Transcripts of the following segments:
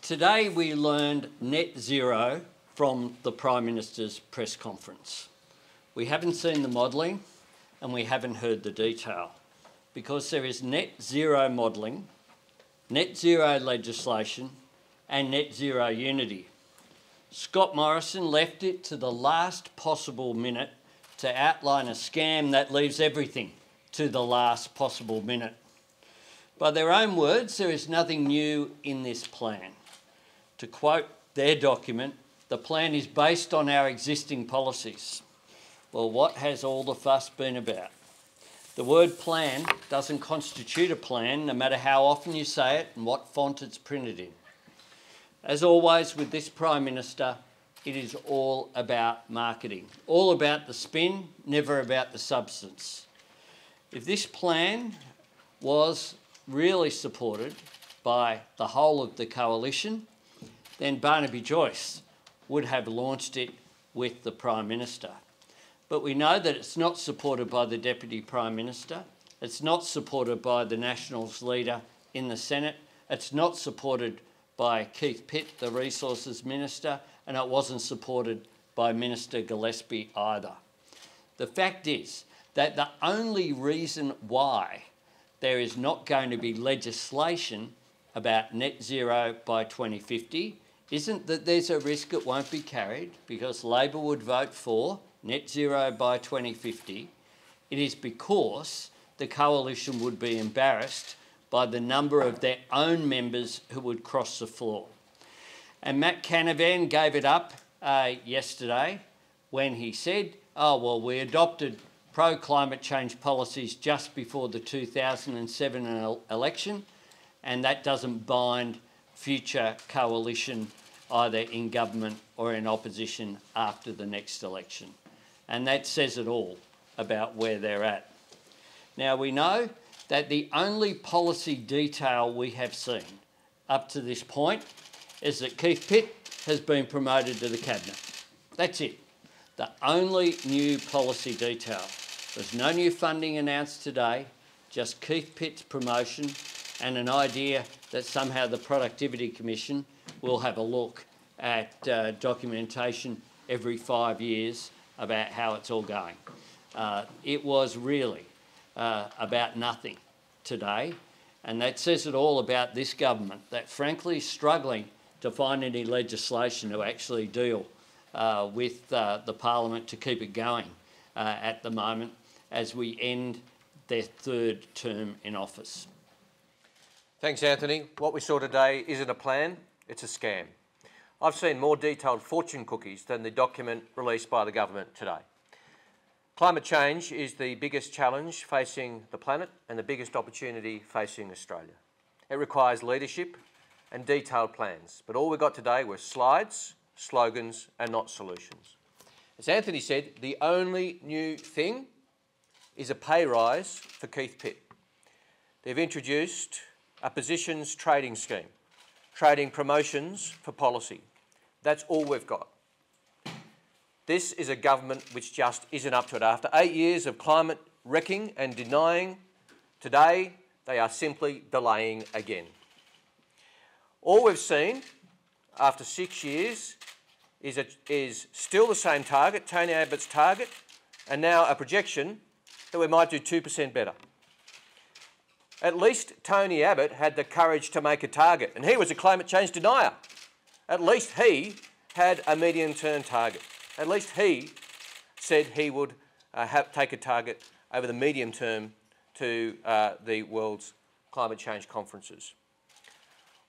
Today we learned net zero from the Prime Minister's press conference. We haven't seen the modelling and we haven't heard the detail because there is net zero modelling, net zero legislation and net zero unity. Scott Morrison left it to the last possible minute to outline a scam that leaves everything to the last possible minute. By their own words, there is nothing new in this plan. To quote their document, the plan is based on our existing policies. Well, what has all the fuss been about? The word plan doesn't constitute a plan, no matter how often you say it and what font it's printed in. As always with this Prime Minister, it is all about marketing, all about the spin, never about the substance. If this plan was really supported by the whole of the coalition, then Barnaby Joyce would have launched it with the Prime Minister. But we know that it's not supported by the Deputy Prime Minister, it's not supported by the Nationals leader in the Senate, it's not supported by Keith Pitt, the Resources Minister, and it wasn't supported by Minister Gillespie either. The fact is that the only reason why there is not going to be legislation about net zero by 2050 isn't that there's a risk it won't be carried because Labor would vote for net zero by 2050. It is because the coalition would be embarrassed by the number of their own members who would cross the floor. And Matt Canavan gave it up yesterday when he said, oh, well, we adopted pro-climate change policies just before the 2007 election, and that doesn't bind future coalition either in government or in opposition after the next election. And that says it all about where they're at. Now, we know that the only policy detail we have seen up to this point is that Keith Pitt has been promoted to the Cabinet. That's it. The only new policy detail. There's no new funding announced today, just Keith Pitt's promotion and an idea that somehow the Productivity Commission will have a look at documentation every 5 years about how it's all going. It was really about nothing today, and that says it all about this government, that frankly is struggling to find any legislation to actually deal with the Parliament to keep it going at the moment as we end their third term in office. Thanks, Anthony. What we saw today isn't a plan, it's a scam. I've seen more detailed fortune cookies than the document released by the government today. Climate change is the biggest challenge facing the planet and the biggest opportunity facing Australia. It requires leadership and detailed plans, but all we got today were slides, slogans and not solutions. As Anthony said, the only new thing is a pay rise for Keith Pitt. They've introduced a positions trading scheme, trading promotions for policy. That's all we've got. This is a government which just isn't up to it. After 8 years of climate wrecking and denying, today they are simply delaying again. All we've seen after 6 years is still the same target, Tony Abbott's target, and now a projection that we might do 2% better. At least Tony Abbott had the courage to make a target, and he was a climate change denier. At least he had a medium-term target. At least he said he would take a target over the medium term to the world's climate change conferences.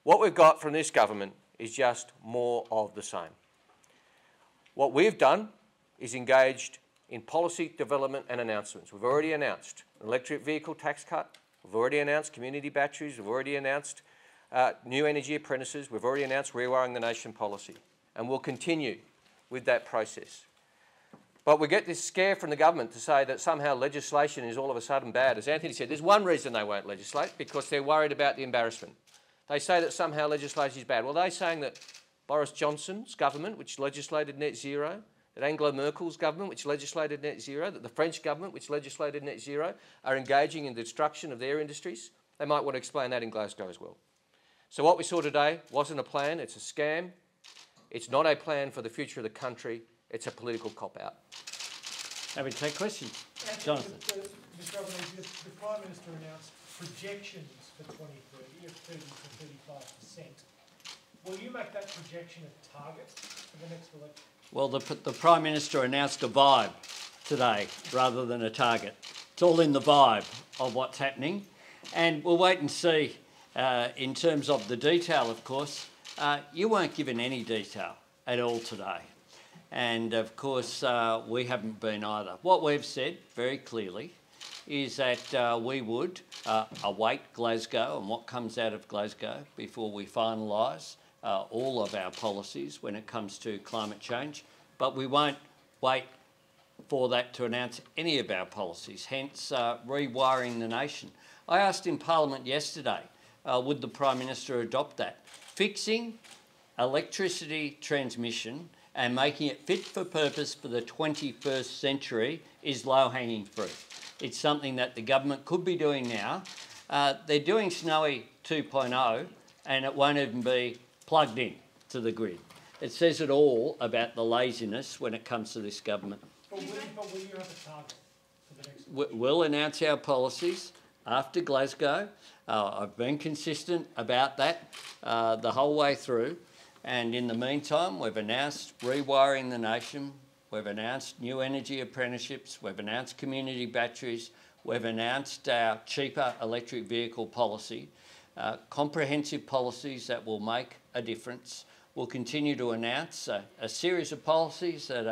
What we've got from this government is just more of the same. What we've done is engaged in policy development and announcements. We've already announced an electric vehicle tax cut. We've already announced community batteries. We've already announced new energy apprentices. We've already announced rewiring the nation policy. And we'll continue with that process. But we get this scare from the government to say that somehow legislation is all of a sudden bad. As Anthony said, there's one reason they won't legislate, because they're worried about the embarrassment. They say that somehow legislation is bad. Well, they're saying that Boris Johnson's government, which legislated net zero, that Angela Merkel's government, which legislated net zero, that the French government, which legislated net zero, are engaging in the destruction of their industries. They might want to explain that in Glasgow as well. So what we saw today wasn't a plan, it's a scam. It's not a plan for the future of the country, it's a political cop-out. Happy to take questions. Jonathan. Mr. Albanese, the Prime Minister announced projections for 2030 of 30 to 35%. Will you make that projection a target for the next election? Well, the Prime Minister announced a vibe today rather than a target. It's all in the vibe of what's happening. And we'll wait and see in terms of the detail, of course. You weren't given any detail at all today. And, of course, we haven't been either. What we've said very clearly is that we would await Glasgow and what comes out of Glasgow before we finalise all of our policies when it comes to climate change. But we won't wait for that to announce any of our policies, hence rewiring the nation. I asked in Parliament yesterday, would the Prime Minister adopt that? Fixing electricity transmission and making it fit for purpose for the 21st century is low-hanging fruit. It's something that the government could be doing now. They're doing Snowy 2.0 and it won't even be plugged in to the grid. It says it all about the laziness when it comes to this government. But will you have a target for the next? We'll announce our policies after Glasgow. I've been consistent about that the whole way through. And in the meantime, we've announced rewiring the nation. We've announced new energy apprenticeships. We've announced community batteries. We've announced our cheaper electric vehicle policy. Comprehensive policies that will make a difference. We'll continue to announce a series of policies that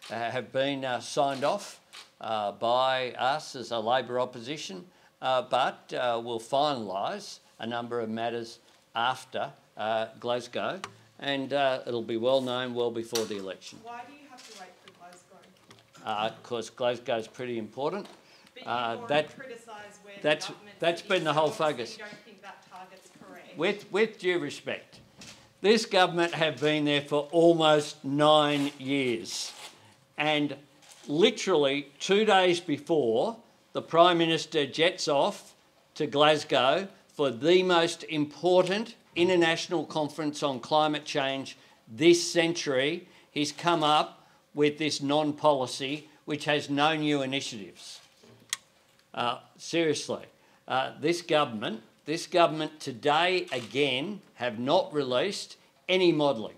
have been signed off by us as a Labor opposition, but we'll finalise a number of matters after Glasgow, and it'll be well known well before the election. Why do you have to wait for Glasgow? Because Glasgow's pretty important. But you've already criticised where That's been the whole focus. You don't think that target's correct? With due respect, this government have been there for almost 9 years, and literally 2 days before, the Prime Minister jets off to Glasgow for the most important international conference on climate change this century. He's come up with this non-policy which has no new initiatives. Seriously, this government today again have not released any modelling.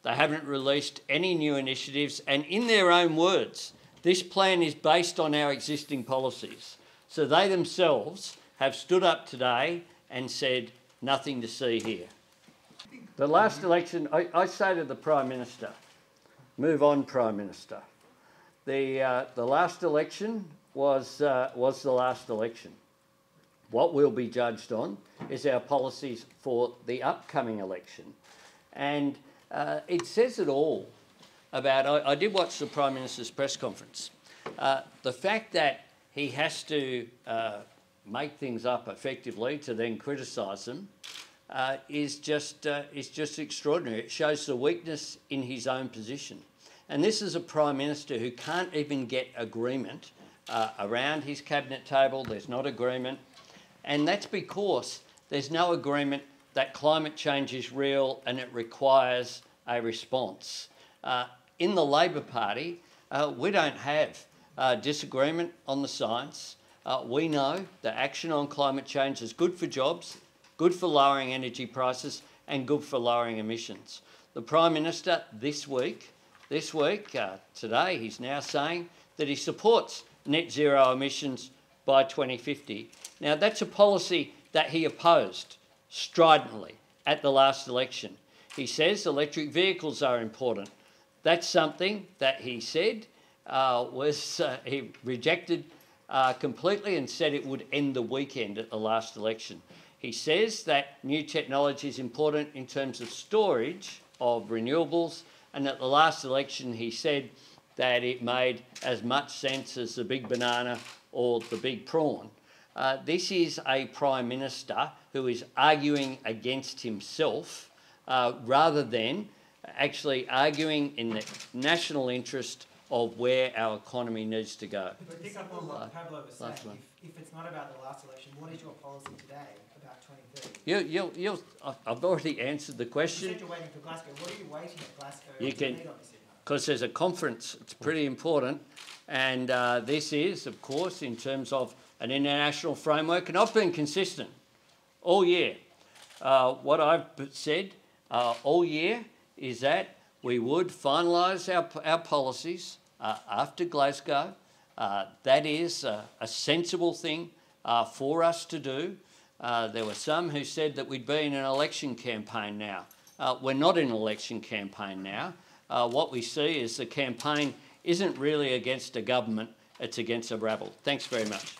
They haven't released any new initiatives, and in their own words, this plan is based on our existing policies. So they themselves have stood up today and said, nothing to see here. The last election, I say to the Prime Minister, move on, Prime Minister. The last election was the last election. What we'll be judged on is our policies for the upcoming election. And it says it all about, I did watch the Prime Minister's press conference. The fact that he has to make things up effectively to then criticise them is just extraordinary. It shows the weakness in his own position. And this is a Prime Minister who can't even get agreement around his cabinet table. There's not agreement. And that's because there's no agreement that climate change is real and it requires a response. In the Labor Party, we don't have disagreement on the science. We know that action on climate change is good for jobs, good for lowering energy prices and good for lowering emissions. The Prime Minister today, he's now saying that he supports net zero emissions by 2050. Now, that's a policy that he opposed stridently at the last election. He says electric vehicles are important. That's something that he said he rejected completely and said it would end the weekend at the last election. He says that new technology is important in terms of storage of renewables, and at the last election he said that it made as much sense as the big banana or the big prawn. This is a Prime Minister who is arguing against himself rather than actually arguing in the national interest of where our economy needs to go. But pick up on what Pablo was saying. If it's not about the last election, what is your policy today about 2030? I've already answered the question. You said you're waiting for Glasgow. What are you waiting at Glasgow You to can, meet on this issue? because there's a conference, it's pretty important, and this is, of course, in terms of an international framework, and I've been consistent all year. What I've said all year is that we would finalise our policies after Glasgow. That is a sensible thing for us to do. There were some who said that we'd be in an election campaign now. We're not in an election campaign now. What we see is the campaign isn't really against a government, it's against a rabble. Thanks very much.